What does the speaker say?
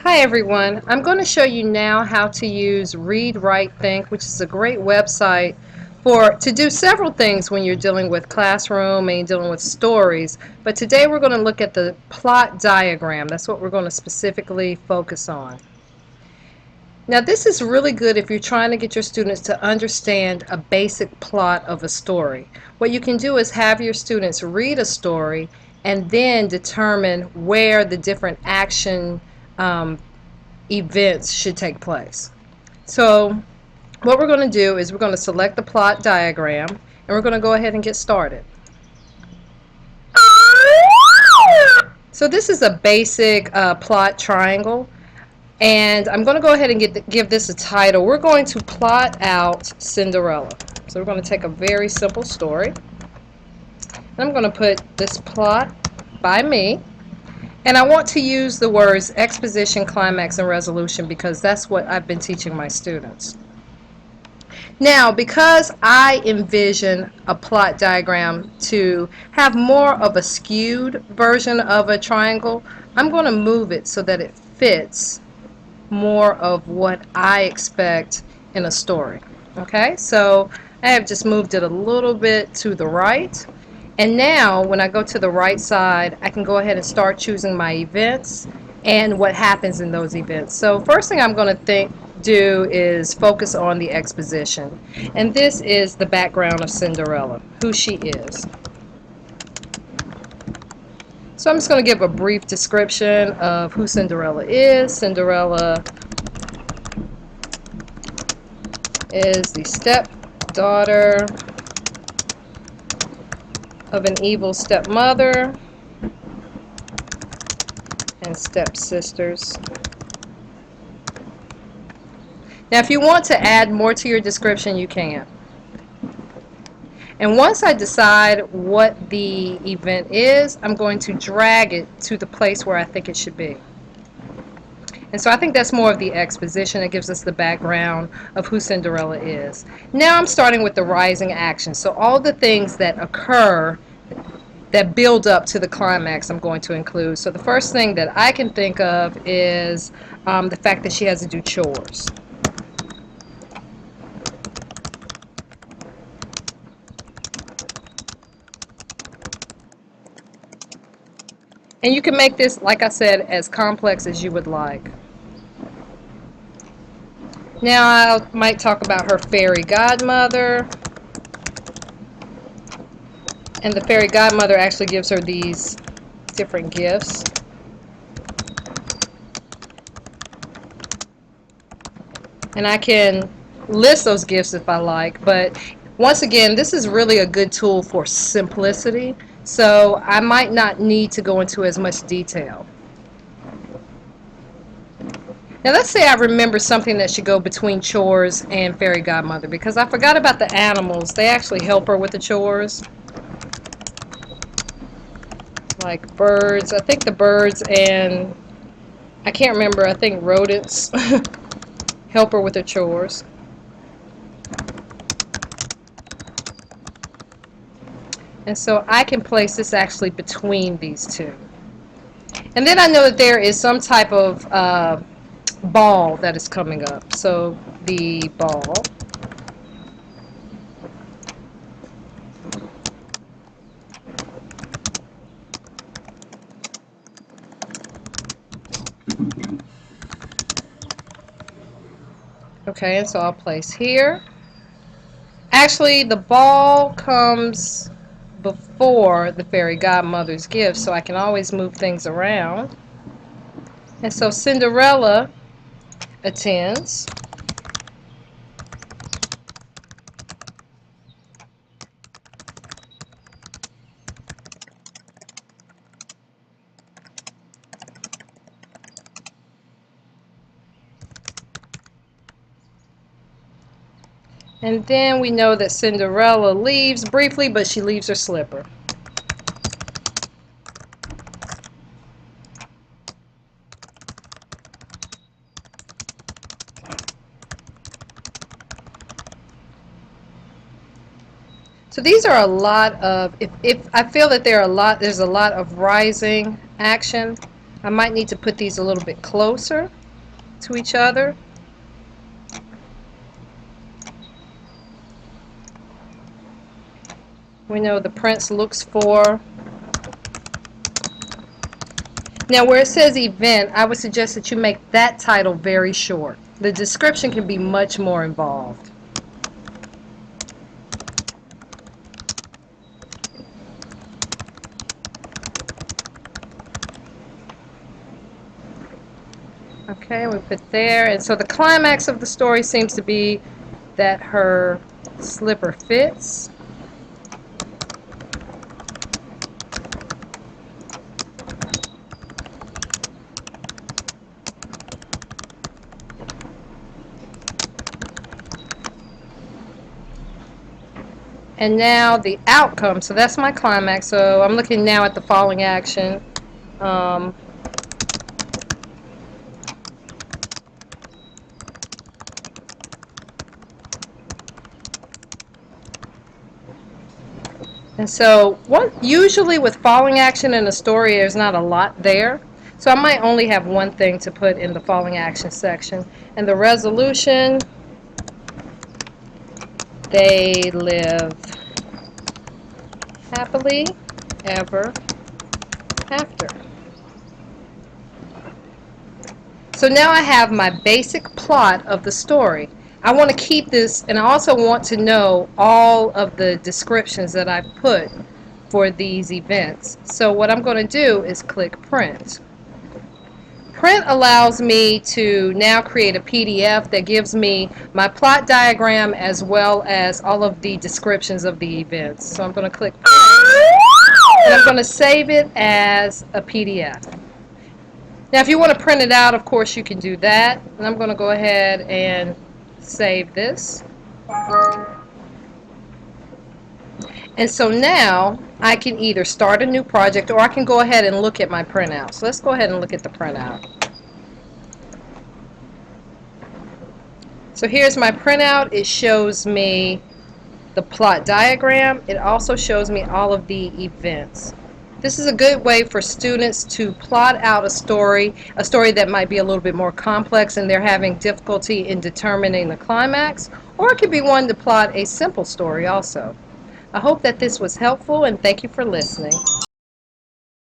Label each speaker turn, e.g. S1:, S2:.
S1: Hi everyone, I'm going to show you now how to use ReadWriteThink, which is a great website to do several things when you're dealing with classroom and you're dealing with stories. But today we're going to look at the plot diagram. That's what we're going to specifically focus on. Now this is really good if you're trying to get your students to understand a basic plot of a story. What you can do is have your students read a story and then determine where the different action events should take place. So what we're going to do is we're going to select the plot diagram and we're going to go ahead and get started. So this is a basic plot triangle, and I'm going to go ahead and give this a title. We're going to plot out Cinderella. So we're going to take a very simple story. And I'm going to put this plot by me. And I want to use the words exposition, climax, and resolution because that's what I've been teaching my students. Now, because I envision a plot diagram to have more of a skewed version of a triangle, I'm going to move it so that it fits more of what I expect in a story. Okay, so I have just moved it a little bit to the right. And now when I go to the right side, I can go ahead and start choosing my events and what happens in those events. So first thing I'm going to do is focus on the exposition. And this is the background of Cinderella, who she is. So I'm just going to give a brief description of who Cinderella is. Cinderella is the stepdaughter of an evil stepmother and stepsisters. Now if you want to add more to your description, you can. And once I decide what the event is, I'm going to drag it to the place where I think it should be. And so I think that's more of the exposition. It gives us the background of who Cinderella is. Now I'm starting with the rising action. So all the things that occur that build up to the climax I'm going to include. So the first thing that I can think of is the fact that she has to do chores. And you can make this, like I said, as complex as you would like. Now I might talk about her fairy godmother. And the fairy godmother actually gives her these different gifts. And I can list those gifts if I like, but once again, this is really a good tool for simplicity, so I might not need to go into as much detail. Now let's say I remember something that should go between chores and fairy godmother, because I forgot about the animals. They actually help her with the chores. Like birds. I think the birds and I can't remember, I think rodents help her with the chores. And so I can place this actually between these two. And then I know that there is some type of ball that is coming up. So the ball. Okay, and so I'll place here. Actually, the ball comes before the fairy godmother's gift, so I can always move things around. And so Cinderella attends. And then we know that Cinderella leaves briefly, but she leaves her slipper. So these are a lot of, if I feel that there's a lot of rising action, I might need to put these a little bit closer to each other. We know the prince looks for. Now where it says event, I would suggest that you make that title very short. The description can be much more involved. Okay, we put there, and so the climax of the story seems to be that her slipper fits. And now the outcome, so that's my climax. So I'm looking now at the following action. And so usually with following action in a story, there's not a lot there. So I might only have one thing to put in the following action section. And the resolution, they live happily ever after. So now I have my basic plot of the story. I want to keep this, and I also want to know all of the descriptions that I put for these events. So what I'm going to do is click print. Print allows me to now create a PDF that gives me my plot diagram as well as all of the descriptions of the events. So I'm going to click print, and I'm going to save it as a PDF. Now if you want to print it out, of course you can do that. And I'm going to go ahead and save this. And so now I can either start a new project or I can go ahead and look at my printout. So let's go ahead and look at the printout. So here's my printout. It shows me the plot diagram. It also shows me all of the events. This is a good way for students to plot out a story that might be a little bit more complex and they're having difficulty in determining the climax, or it could be one to plot a simple story also. I hope that this was helpful, and thank you for listening.